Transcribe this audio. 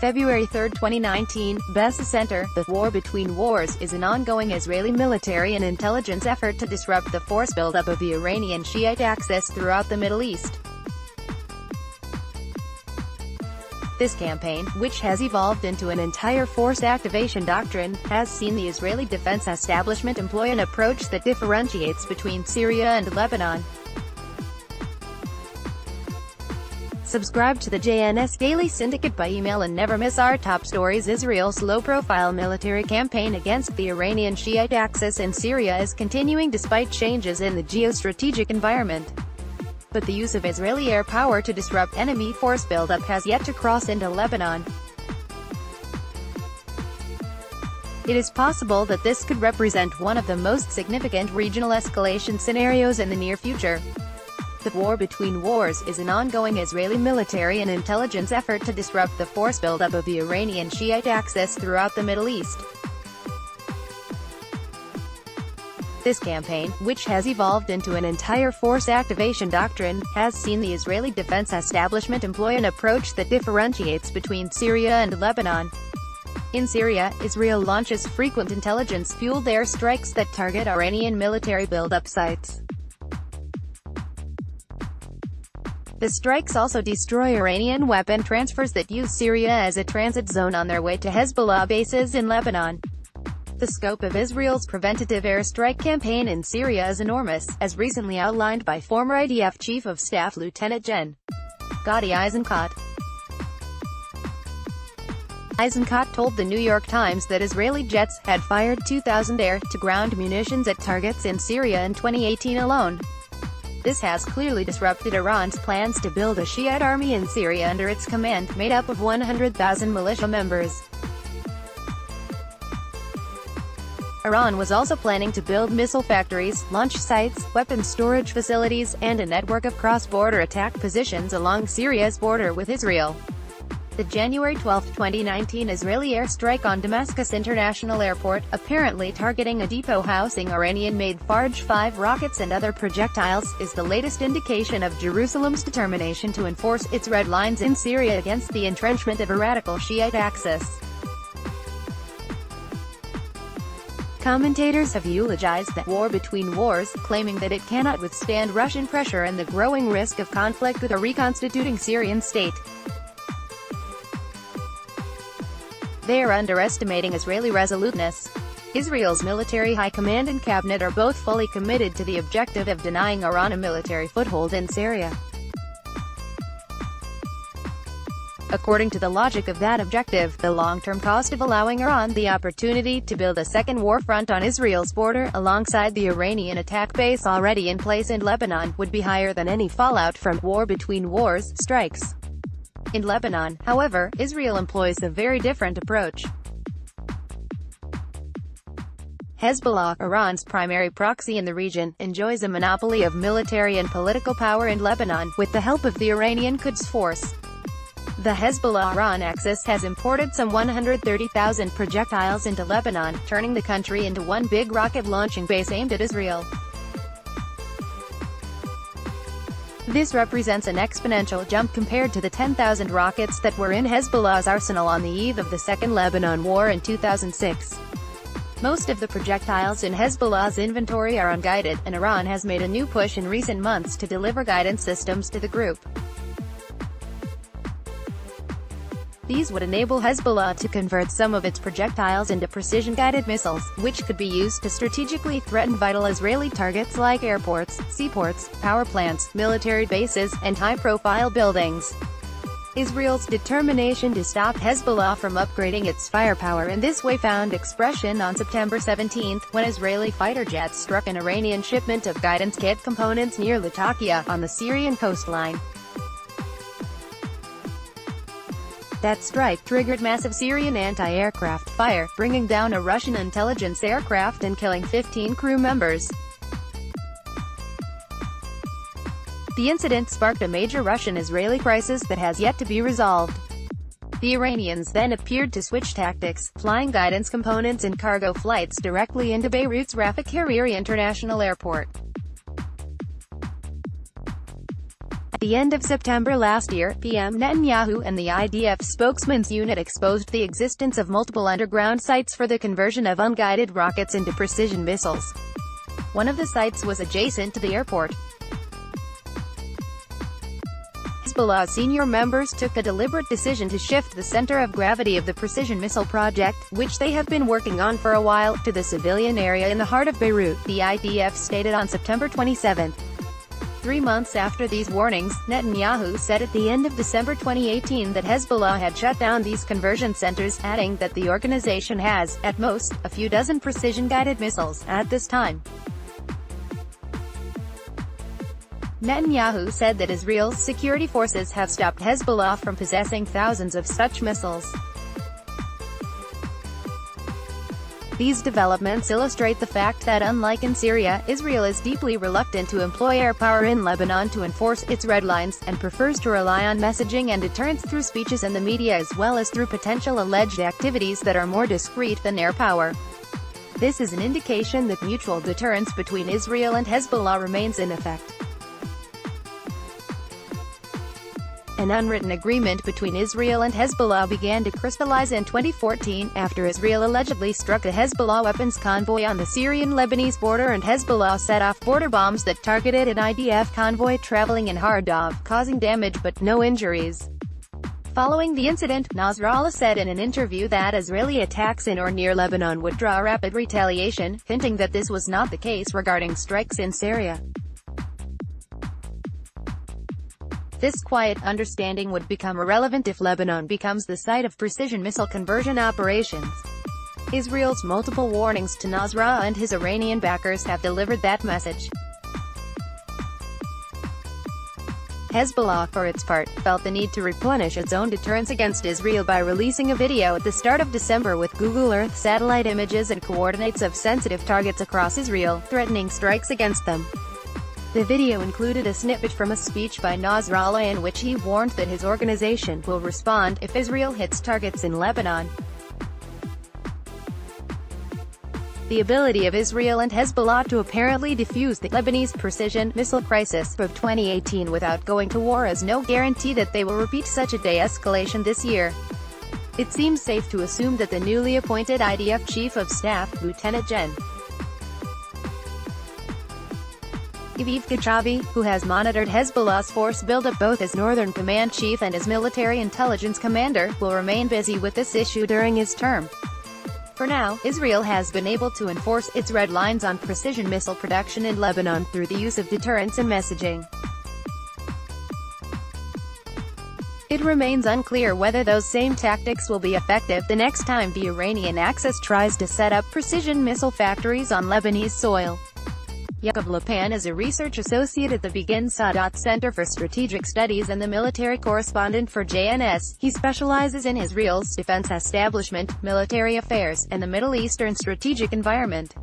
February 3, 2019, Bessa Center. The war between wars is an ongoing Israeli military and intelligence effort to disrupt the force buildup of the Iranian Shiite axis throughout the Middle East. This campaign, which has evolved into an entire force activation doctrine, has seen the Israeli defense establishment employ an approach that differentiates between Syria and Lebanon. Subscribe to the JNS Daily Syndicate by email and never miss our top stories. Israel's low-profile military campaign against the Iranian Shiite axis in Syria is continuing despite changes in the geostrategic environment. But the use of Israeli air power to disrupt enemy force buildup has yet to cross into Lebanon. It is possible that this could represent one of the most significant regional escalation scenarios in the near future. The war between wars is an ongoing Israeli military and intelligence effort to disrupt the force buildup of the Iranian Shiite axis throughout the Middle East. This campaign, which has evolved into an entire force activation doctrine, has seen the Israeli defense establishment employ an approach that differentiates between Syria and Lebanon. In Syria, Israel launches frequent intelligence-fueled airstrikes that target Iranian military buildup sites. The strikes also destroy Iranian weapon transfers that use Syria as a transit zone on their way to Hezbollah bases in Lebanon. The scope of Israel's preventative airstrike campaign in Syria is enormous, as recently outlined by former IDF Chief of Staff Lieutenant Gen. Gadi Eisenkot. Eisenkot told the New York Times that Israeli jets had fired 2,000 air-to-ground munitions at targets in Syria in 2018 alone. This has clearly disrupted Iran's plans to build a Shiite army in Syria under its command, made up of 100,000 militia members. Iran was also planning to build missile factories, launch sites, weapons storage facilities, and a network of cross-border attack positions along Syria's border with Israel. The January 12, 2019 Israeli airstrike on Damascus International Airport, apparently targeting a depot housing Iranian-made Farj 5 rockets and other projectiles, is the latest indication of Jerusalem's determination to enforce its red lines in Syria against the entrenchment of a radical Shiite axis. Commentators have eulogized the war between wars, claiming that it cannot withstand Russian pressure and the growing risk of conflict with a reconstituting Syrian state. They are underestimating Israeli resoluteness. Israel's military high command and cabinet are both fully committed to the objective of denying Iran a military foothold in Syria. According to the logic of that objective, the long-term cost of allowing Iran the opportunity to build a second war front on Israel's border, alongside the Iranian attack base already in place in Lebanon, would be higher than any fallout from war between wars strikes. In Lebanon, however, Israel employs a very different approach. Hezbollah, Iran's primary proxy in the region, enjoys a monopoly of military and political power in Lebanon, with the help of the Iranian Quds Force. The Hezbollah-Iran axis has imported some 130,000 projectiles into Lebanon, turning the country into one big rocket-launching base aimed at Israel. This represents an exponential jump compared to the 10,000 rockets that were in Hezbollah's arsenal on the eve of the Second Lebanon War in 2006. Most of the projectiles in Hezbollah's inventory are unguided, and Iran has made a new push in recent months to deliver guidance systems to the group. These would enable Hezbollah to convert some of its projectiles into precision-guided missiles, which could be used to strategically threaten vital Israeli targets like airports, seaports, power plants, military bases, and high-profile buildings. Israel's determination to stop Hezbollah from upgrading its firepower in this way found expression on September 17, when Israeli fighter jets struck an Iranian shipment of guidance kit components near Latakia, on the Syrian coastline. That strike triggered massive Syrian anti-aircraft fire, bringing down a Russian intelligence aircraft and killing 15 crew members. The incident sparked a major Russian-Israeli crisis that has yet to be resolved. The Iranians then appeared to switch tactics, flying guidance components in cargo flights directly into Beirut's Rafik Hariri International Airport. At the end of September last year, PM Netanyahu and the IDF spokesman's unit exposed the existence of multiple underground sites for the conversion of unguided rockets into precision missiles. One of the sites was adjacent to the airport. Hezbollah senior members took a deliberate decision to shift the center of gravity of the precision missile project, which they have been working on for a while, to the civilian area in the heart of Beirut, the IDF stated on September 27. 3 months after these warnings, Netanyahu said at the end of December 2018 that Hezbollah had shut down these conversion centers, adding that the organization has, at most, a few dozen precision-guided missiles at this time. Netanyahu said that Israel's security forces have stopped Hezbollah from possessing thousands of such missiles. These developments illustrate the fact that unlike in Syria, Israel is deeply reluctant to employ air power in Lebanon to enforce its red lines, and prefers to rely on messaging and deterrence through speeches in the media as well as through potential alleged activities that are more discreet than air power. This is an indication that mutual deterrence between Israel and Hezbollah remains in effect. An unwritten agreement between Israel and Hezbollah began to crystallize in 2014, after Israel allegedly struck a Hezbollah weapons convoy on the Syrian-Lebanese border and Hezbollah set off border bombs that targeted an IDF convoy traveling in Hardov, causing damage but no injuries. Following the incident, Nasrallah said in an interview that Israeli attacks in or near Lebanon would draw rapid retaliation, hinting that this was not the case regarding strikes in Syria. This quiet understanding would become irrelevant if Lebanon becomes the site of precision missile conversion operations. Israel's multiple warnings to Nasrallah and his Iranian backers have delivered that message. Hezbollah, for its part, felt the need to replenish its own deterrence against Israel by releasing a video at the start of December with Google Earth satellite images and coordinates of sensitive targets across Israel, threatening strikes against them. The video included a snippet from a speech by Nasrallah in which he warned that his organization will respond if Israel hits targets in Lebanon. The ability of Israel and Hezbollah to apparently defuse the Lebanese precision missile crisis of 2018 without going to war is no guarantee that they will repeat such a de-escalation this year. It seems safe to assume that the newly appointed IDF Chief of Staff, Lieutenant Gen. Aviv Kachavi, who has monitored Hezbollah's force buildup both as Northern Command Chief and as Military Intelligence Commander, will remain busy with this issue during his term. For now, Israel has been able to enforce its red lines on precision missile production in Lebanon through the use of deterrence and messaging. It remains unclear whether those same tactics will be effective the next time the Iranian Axis tries to set up precision missile factories on Lebanese soil. Yaakov Lapan is a research associate at the Begin Sadat Center for Strategic Studies and the military correspondent for JNS. He specializes in Israel's defense establishment, military affairs, and the Middle Eastern strategic environment.